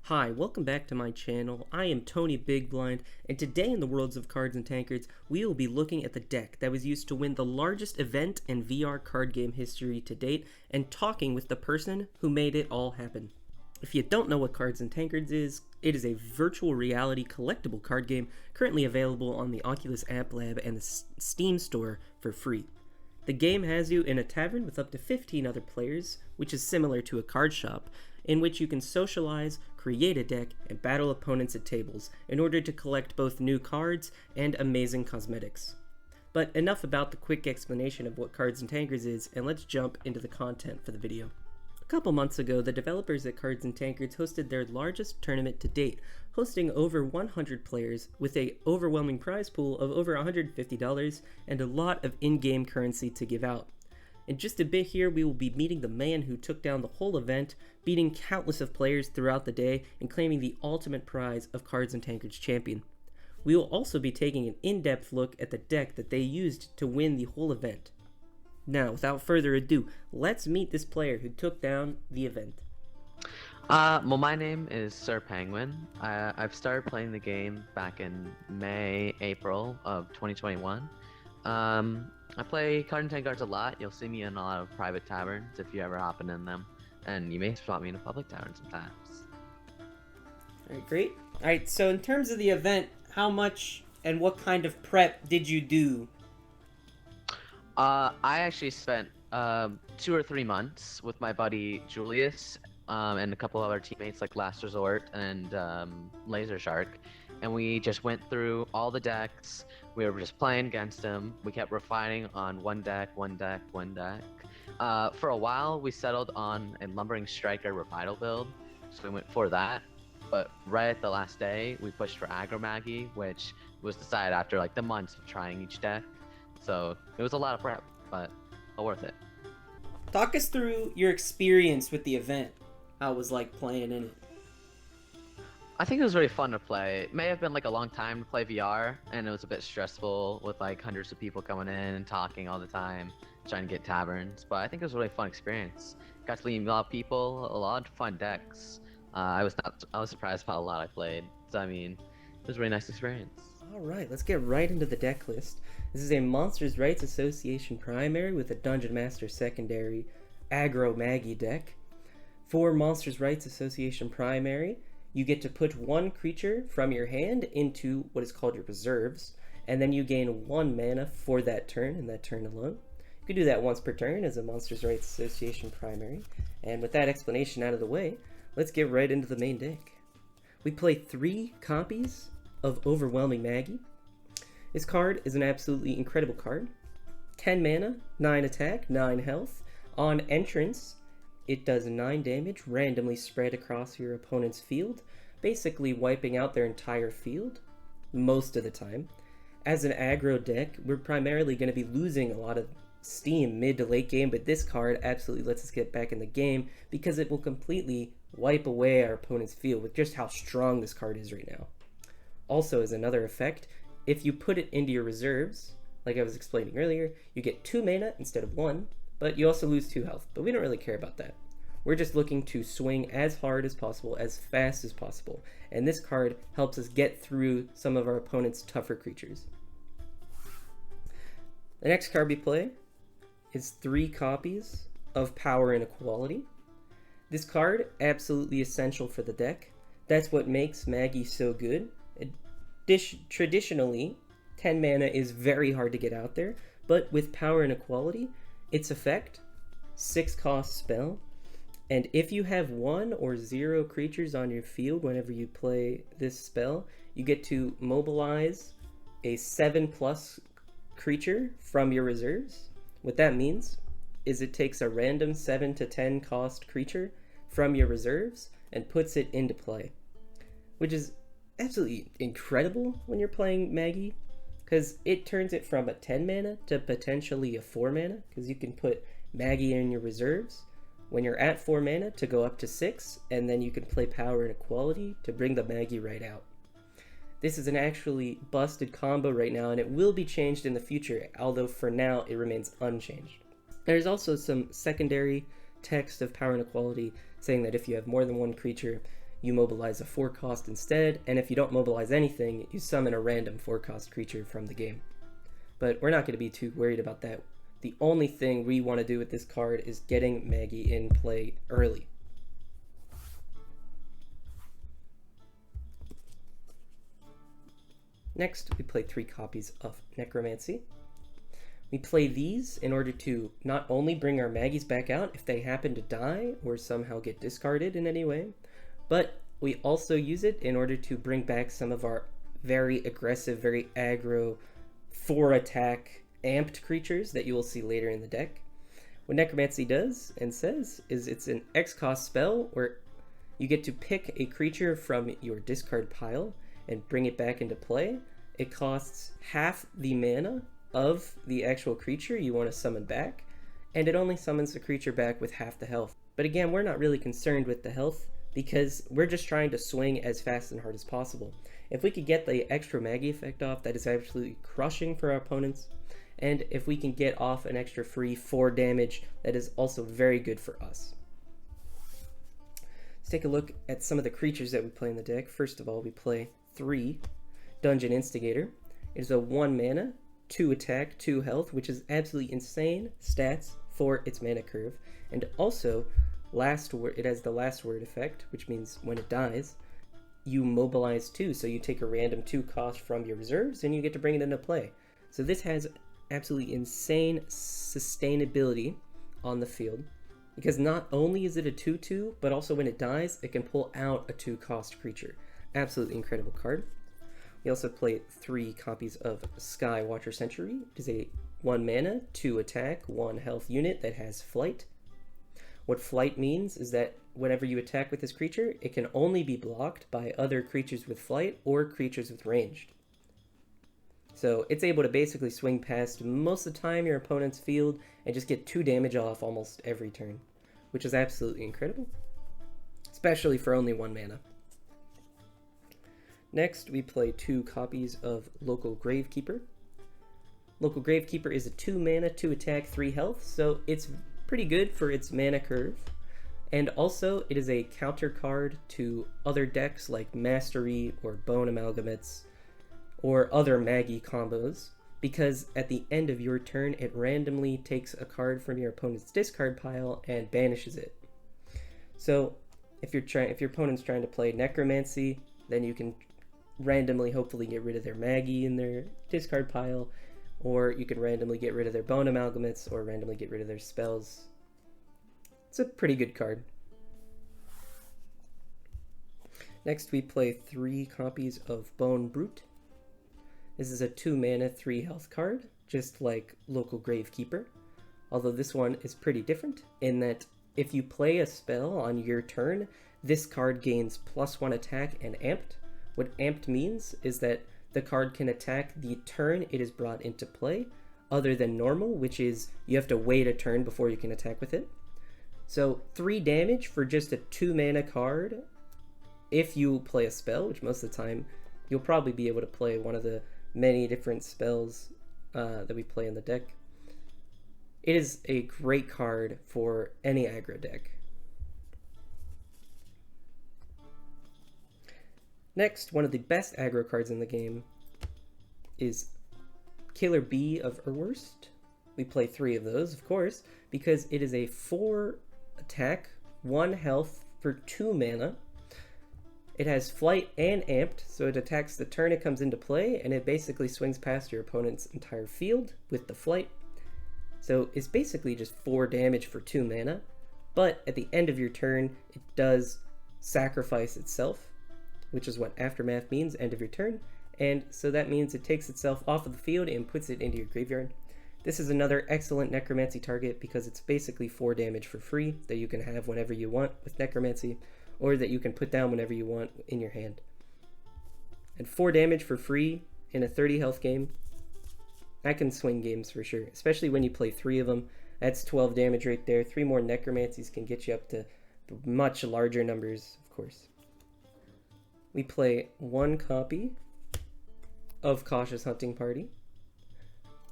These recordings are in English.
Hi, welcome back to my channel. I am TonyBigBlind, and today in the worlds of cards and tankards, we will be looking at the deck that was used to win the largest event in VR card game history to date, and talking with the person who made it all happen. If you don't know what Cards and Tankards is, it is a virtual reality collectible card game currently available on the Oculus App Lab and the Steam store for free. The game has you in a tavern with up to 15 other players, which is similar to a card shop, in which you can socialize, create a deck, and battle opponents at tables in order to collect both new cards and amazing cosmetics. But enough about the quick explanation of what Cards and Tankards is, and let's jump into the content for the video. A couple months ago, the developers at Cards and Tankards hosted their largest tournament to date, hosting over 100 players with a overwhelming prize pool of over $150 and a lot of in-game currency to give out. In just a bit here, we will be meeting the man who took down the whole event, beating countless of players throughout the day, and claiming the ultimate prize of Cards and Tankards Champion. We will also be taking an in-depth look at the deck that they used to win the whole event. Now, without further ado, let's meet this player who took down the event. Well, my name is Sirpenguinn. I've started playing the game back in April of 2021. I play Card and Tankards a lot. You'll see me in a lot of private taverns if you ever happen in them, and you may spot me in a public tavern sometimes. Alright, great. Alright, so in terms of the event, how much and what kind of prep did you do? I actually spent 2 or 3 months with my buddy Julius and a couple other teammates like Last Resort and Laser Shark, and we just went through all the decks. We were just playing against him. We kept refining on one deck. For a while, we settled on a Lumbering Striker Revital build, so we went for that. But right at the last day, we pushed for Aggro Magi, which was decided after like the months of trying each deck. So it was a lot of prep, but all worth it. Talk us through your experience with the event. How it was like playing in it. I think it was really fun to play. It may have been like a long time to play VR, and it was a bit stressful with like hundreds of people coming in and talking all the time, trying to get taverns. But I think it was a really fun experience. Got to meet a lot of people, a lot of fun decks. I was surprised by a lot I played. So I mean, it was a really nice experience. Alright, let's get right into the deck list. This is a Monsters Rights Association primary with a Dungeon Master secondary Aggro Magi deck. For Monsters Rights Association primary, you get to put one creature from your hand into what is called your reserves, and then you gain 1 mana for that turn, and that turn alone. You can do that once per turn as a Monsters Rights Association primary. And with that explanation out of the way, let's get right into the main deck. We play 3 copies of Overwhelming Magi. This card is an absolutely incredible card. 10 mana, 9 attack, 9 health. On entrance, it does 9 damage randomly spread across your opponent's field, basically wiping out their entire field most of the time. As an aggro deck, we're primarily going to be losing a lot of steam mid to late game, but this card absolutely lets us get back in the game because it will completely wipe away our opponent's field with just how strong this card is right now. Also, as another effect, if you put it into your reserves, like I was explaining earlier, you get 2 mana instead of 1, but you also lose 2 health, but we don't really care about that. We're just looking to swing as hard as possible, as fast as possible, and this card helps us get through some of our opponent's tougher creatures. The next card we play is 3 copies of Power Inequality. This card, absolutely essential for the deck. That's what makes Magi so good. Traditionally, 10 mana is very hard to get out there, but with Power Inequality, its effect, 6 cost spell, and if you have 1 or 0 creatures on your field whenever you play this spell, you get to mobilize a 7+ creature from your reserves. What that means is it takes a random 7 to 10 cost creature from your reserves and puts it into play, which is absolutely incredible when you're playing Magi, because it turns it from a 10 mana to potentially a 4 mana, because you can put Magi in your reserves when you're at 4 mana to go up to 6, and then you can play Power Inequality to bring the Magi right out. This is an actually busted combo right now, and it will be changed in the future, although for now it remains unchanged. There's also some secondary text of Power Inequality saying that if you have more than 1 creature, you mobilize a 4-cost instead, and if you don't mobilize anything, you summon a random 4-cost creature from the game. But we're not going to be too worried about that. The only thing we want to do with this card is getting Magi in play early. Next, we play 3 copies of Necromancy. We play these in order to not only bring our Magis back out if they happen to die or somehow get discarded in any way, but we also use it in order to bring back some of our very aggressive, very aggro, 4-attack amped creatures that you will see later in the deck. What Necromancy does and says is it's an X-cost spell where you get to pick a creature from your discard pile and bring it back into play. It costs half the mana of the actual creature you want to summon back, and it only summons the creature back with half the health. But again, we're not really concerned with the health because we're just trying to swing as fast and hard as possible. If we could get the extra Magi effect off, that is absolutely crushing for our opponents, and if we can get off an extra free 4 damage, that is also very good for us. Let's take a look at some of the creatures that we play in the deck. First of all, we play 3 Dungeon Instigator. It is a 1 mana, 2 attack, 2 health, which is absolutely insane stats for its mana curve. And also, it has the last word effect, which means when it dies, you mobilize 2. So you take a random 2 cost from your reserves and you get to bring it into play. So this has absolutely insane sustainability on the field, because not only is it a 2/2, but also when it dies, it can pull out a 2-cost creature. Absolutely incredible card. We also play 3 copies of Skywatcher Sentry. It is a 1 mana, 2 attack, 1 health unit that has flight. What flight means is that whenever you attack with this creature, it can only be blocked by other creatures with flight or creatures with ranged. So it's able to basically swing past most of the time your opponent's field and just get 2 damage off almost every turn, which is absolutely incredible, especially for only 1 mana. Next, we play 2 copies of Local Gravekeeper. Local Gravekeeper is a 2 mana, 2 attack, 3 health, so it's pretty good for its mana curve. And also, it is a counter card to other decks like Mastery or Bone Amalgamates or other Magi combos, because at the end of your turn, it randomly takes a card from your opponent's discard pile and banishes it. So, if your opponent's trying to play Necromancy, then you can randomly hopefully get rid of their Magi in their discard pile, or you can randomly get rid of their Bone Amalgamates, or randomly get rid of their spells. It's a pretty good card. Next, we play 3 copies of Bone Brute. This is a 2 mana, 3 health card, just like Local Gravekeeper, although this one is pretty different in that if you play a spell on your turn, this card gains +1 attack and amped. What amped means is that the card can attack the turn it is brought into play, other than normal, which is you have to wait a turn before you can attack with it. So 3 damage for just a 2 mana card if you play a spell, which most of the time you'll probably be able to play one of the many different spells that we play in the deck. It is a great card for any aggro deck. Next, one of the best aggro cards in the game is Killer Bee of Urwuste. We play 3 of those, of course, because it is a 4 attack, 1 health for 2 mana. It has flight and amped, so it attacks the turn it comes into play, and it basically swings past your opponent's entire field with the flight. So it's basically just 4 damage for 2 mana, but at the end of your turn, it does sacrifice itself, which is what Aftermath means, end of your turn, and so that means it takes itself off of the field and puts it into your graveyard. This is another excellent Necromancy target because it's basically 4 damage for free that you can have whenever you want with Necromancy, or that you can put down whenever you want in your hand. And 4 damage for free in a 30 health game, that can swing games for sure, especially when you play 3 of them. That's 12 damage right there. 3 more Necromancies can get you up to much larger numbers, of course. We play 1 copy of Cautious Hunting Party.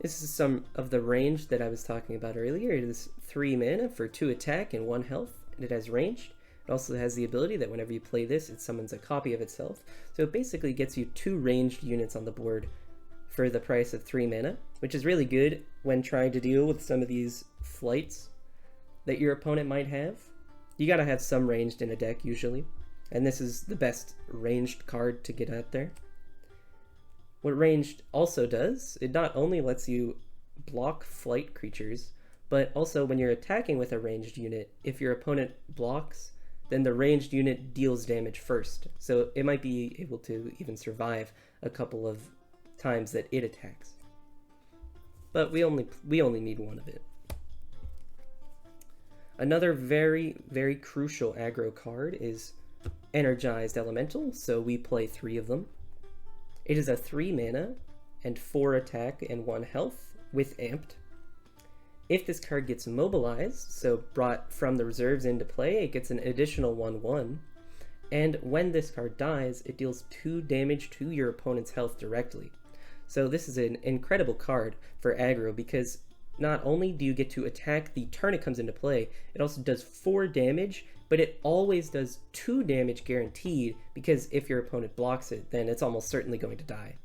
This is some of the range that I was talking about earlier. It is 3 mana for 2 attack and 1 health, and it has ranged. It also has the ability that whenever you play this, it summons a copy of itself. So it basically gets you 2 ranged units on the board for the price of 3 mana, which is really good when trying to deal with some of these flights that your opponent might have. You gotta have some ranged in a deck usually, and this is the best ranged card to get out there. What ranged also does, it not only lets you block flight creatures, but also when you're attacking with a ranged unit, if your opponent blocks, then the ranged unit deals damage first. So it might be able to even survive a couple of times that it attacks. But we only need one of it. Another very, very crucial aggro card is Energized Elemental, so we play 3 of them. It is a 3 mana and 4 attack and 1 health with amped. If this card gets mobilized, so brought from the reserves into play, it gets an additional 1/1. And when this card dies, it deals 2 damage to your opponent's health directly. So this is an incredible card for aggro because not only do you get to attack the turn it comes into play, it also does 4 damage, but it always does 2 damage guaranteed because if your opponent blocks it, then it's almost certainly going to die.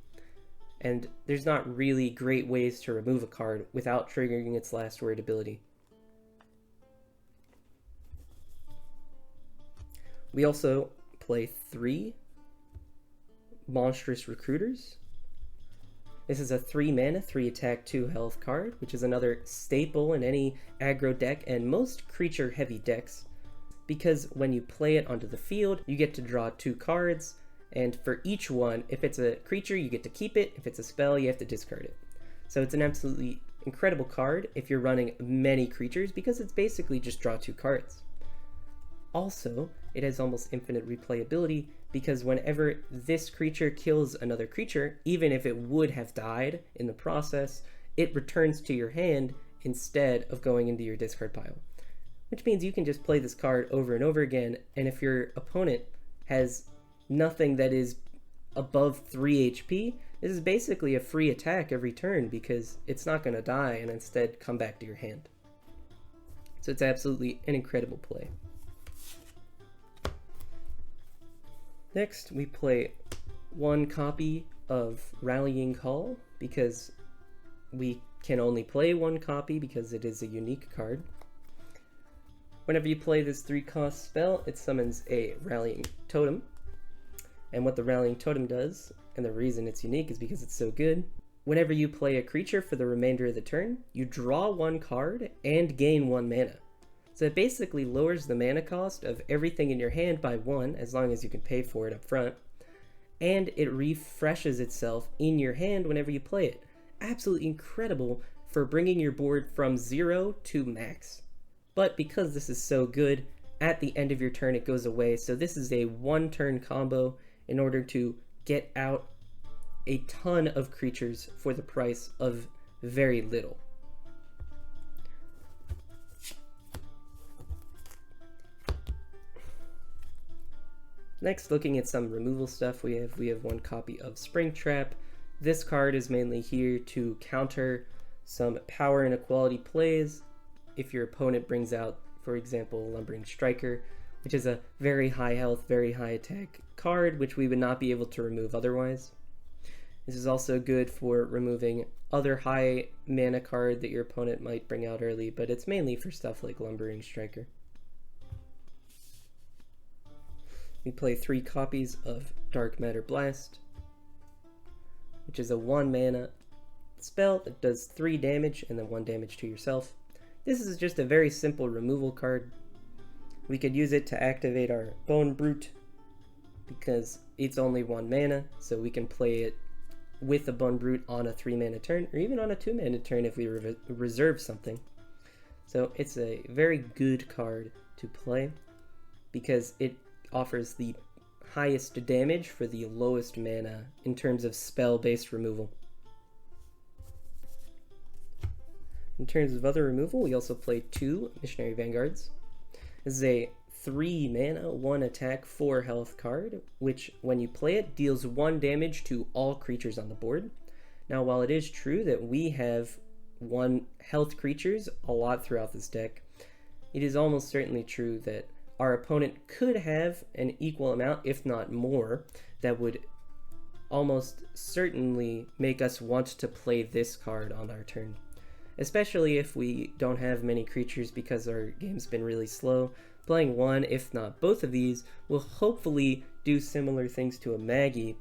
And there's not really great ways to remove a card without triggering its last word ability. We also play 3 Monstrous Recruiters. This is a 3 mana, 3 attack, 2 health card, which is another staple in any aggro deck and most creature heavy decks, because when you play it onto the field, you get to draw 2 cards, and for each one, if it's a creature, you get to keep it. If it's a spell, you have to discard it. So it's an absolutely incredible card if you're running many creatures, because it's basically just draw 2 cards. Also, it has almost infinite replayability, because whenever this creature kills another creature, even if it would have died in the process, it returns to your hand instead of going into your discard pile. Which means you can just play this card over and over again, and if your opponent has nothing that is above 3 HP, this is basically a free attack every turn because it's not going to die and instead come back to your hand. So it's absolutely an incredible play. Next, we play 1 copy of Rallying Call because we can only play 1 copy because it is a unique card. Whenever you play this 3-cost spell, it summons a Rallying Totem. And what the Rallying Totem does, and the reason it's unique is because it's so good, whenever you play a creature for the remainder of the turn, you draw 1 card and gain 1 mana. So it basically lowers the mana cost of everything in your hand by 1, as long as you can pay for it up front, and it refreshes itself in your hand whenever you play it. Absolutely incredible for bringing your board from 0 to max. But because this is so good, at the end of your turn it goes away, so this is a 1-turn combo in order to get out a ton of creatures for the price of very little. Next, looking at some removal stuff, we have 1 copy of Springtrap. This card is mainly here to counter some power inequality plays if your opponent brings out, for example, Lumbering Striker, which is a very high health, very high attack card, which we would not be able to remove otherwise. This is also good for removing other high mana card that your opponent might bring out early, but it's mainly for stuff like Lumbering Striker. We play 3 copies of Dark Matter Blast, which is a 1 mana spell that does 3 damage and then 1 damage to yourself. This is just a very simple removal card. We could use it to activate our Bone Brute because it's only 1 mana, so we can play it with a Bone Brute on a 3 mana turn, or even on a 2 mana turn if we reserve something. So it's a very good card to play because it offers the highest damage for the lowest mana in terms of spell-based removal. In terms of other removal, we also play 2 Missionary Vanguards. This is a 3 mana, 1 attack, 4 health card, which when you play it deals 1 damage to all creatures on the board. Now, while it is true that we have 1 health creatures a lot throughout this deck, it is almost certainly true that our opponent could have an equal amount, if not more, that would almost certainly make us want to play this card on our turn. Especially if we don't have many creatures because our game's been really slow. Playing one, if not both of these, will hopefully do similar things to a Magi,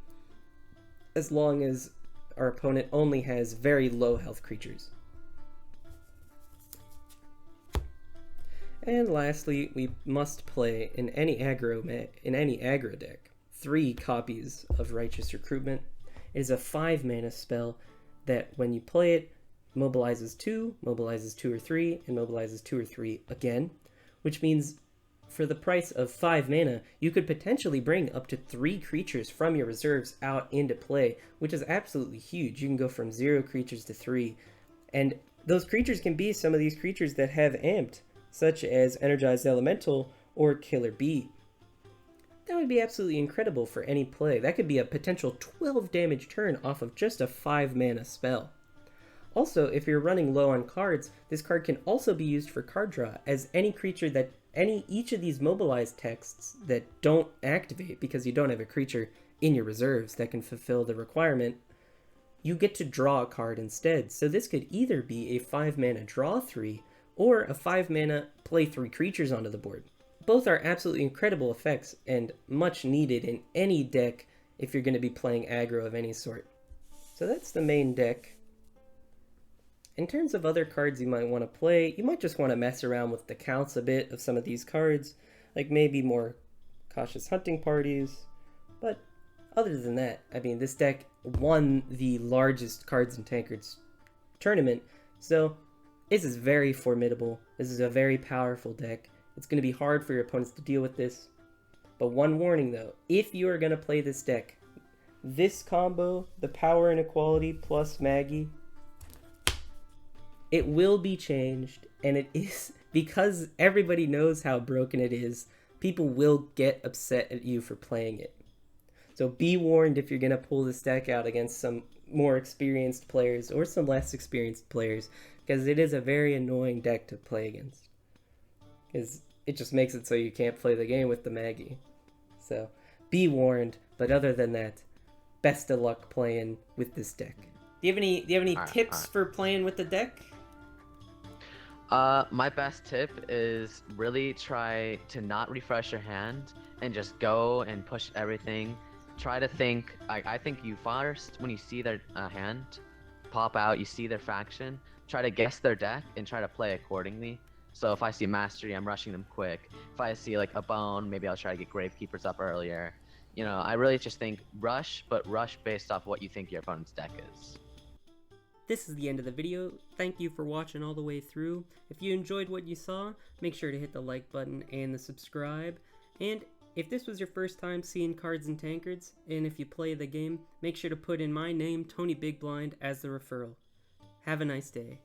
as long as our opponent only has very low health creatures. And lastly, we must play in any aggro deck 3 copies of Riotous Recruitment. It is a 5 mana spell that when you play it, mobilizes 2 or 3, and mobilizes 2 or 3 again, which means for the price of 5 mana, you could potentially bring up to 3 creatures from your reserves out into play, which is absolutely huge. You can go from 0 creatures to 3, and those creatures can be some of these creatures that have amped, such as Energized Elemental or Killer Bee. That would be absolutely incredible for any play. That could be a potential 12 damage turn off of just a 5 mana spell. Also, if you're running low on cards, this card can also be used for card draw, as any creature that each of these mobilized texts that don't activate because you don't have a creature in your reserves that can fulfill the requirement, you get to draw a card instead. So this could either be a 5 mana draw 3 or a 5 mana play 3 creatures onto the board. Both are absolutely incredible effects and much needed in any deck if you're going to be playing aggro of any sort. So that's the main deck. In terms of other cards you might want to play, you might just want to mess around with the counts a bit of some of these cards, like maybe more cautious hunting parties, but other than that, I mean, this deck won the largest Cards and Tankards tournament, so this is very formidable. This is a very powerful deck. It's going to be hard for your opponents to deal with this, but one warning though, if you are going to play this deck, this combo, the power inequality plus Magi, it will be changed, and it is, because everybody knows how broken it is, people will get upset at you for playing it. So be warned if you're going to pull this deck out against some more experienced players or some less experienced players, because it is a very annoying deck to play against. Because it just makes it so you can't play the game with the Magi. So be warned, but other than that, best of luck playing with this deck. Do you have any tips for playing with the deck? My best tip is really try to not refresh your hand and just go and push everything. Try to think, I think you first, when you see their hand pop out, you see their faction, try to guess their deck and try to play accordingly. So if I see Mastery, I'm rushing them quick. If I see like a Bone, maybe I'll try to get Gravekeepers up earlier. You know, I really just think rush, but rush based off what you think your opponent's deck is. This is the end of the video. Thank you for watching all the way through. If you enjoyed what you saw, make sure to hit the like button and the subscribe. And if this was your first time seeing Cards and Tankards, and if you play the game, make sure to put in my name, TonyBigBlind, as the referral. Have a nice day.